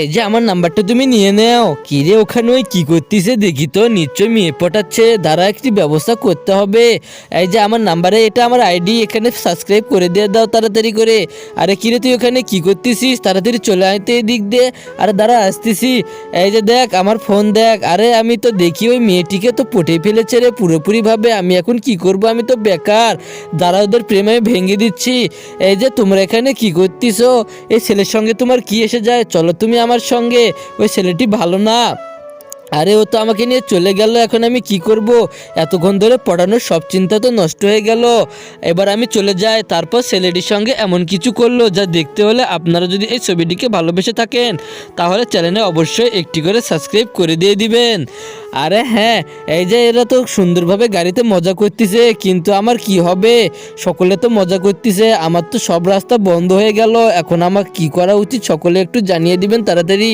এই যে আমার নাম্বারটা তুমি নিয়ে নাও। কি রে ওখানে ওই কি করতেছে দেখি তো, নিশ্চয় মেয়ে পটাচ্ছে, দ্বারা একটি ব্যবস্থা করতে হবে। এই যে আমার নাম্বারে, এটা আমার আইডি, এখানে সাবস্ক্রাইব করে দিয়ে দাও তাড়াতাড়ি করে। আরে কিরে তুই ওখানে কি করতেছিস, তাড়াতাড়ি চলে আইতে এদিক দিয়ে। আরে দাঁড়া আসতেছি। এই যে দেখ আমার ফোন দেখ। আরে আমি তো দেখি ওই মেয়েটিকে তো পটে ফেলেছে রে পুরোপুরি ভাবে। আমি এখন কি করব, আমি তো বেকার। দাঁড়া ওদের প্রেমে ভেঙে দিচ্ছি। এই যে তোমরা এখানে কি করতেছো, এই ছেলের সঙ্গে তোমার কি এসে যায়, চলো তুমি আমার সঙ্গে। ওই ছেলেটি ভালো না। আরে ও তো আমাকে নিয়ে চলে গেল, এখন আমি কি করব? এতক্ষণ ধরে পড়ানোর সব চিন্তা তো নষ্ট হয়ে গেল। এবার আমি চলে যাই। তারপর ছেলেটির সঙ্গে এমন কিছু করলো যা দেখতে হলে আপনারা যদি এই ছবিটিকে ভালোবেসে থাকেন তাহলে চ্যানেলে অবশ্যই একটি করে সাবস্ক্রাইব করে দিয়ে দিবেন। আরে হ্যাঁ, এই যে এরা তো সুন্দরভাবে গাড়িতে মজা করতেছে, কিন্তু আমার কি হবে? সকলে তো মজা করতেছে, আমার তো সব রাস্তা বন্ধ হয়ে গেল। এখন আমার কি করা উচিত সকলে একটু জানিয়ে দিবেন তাড়াতাড়ি।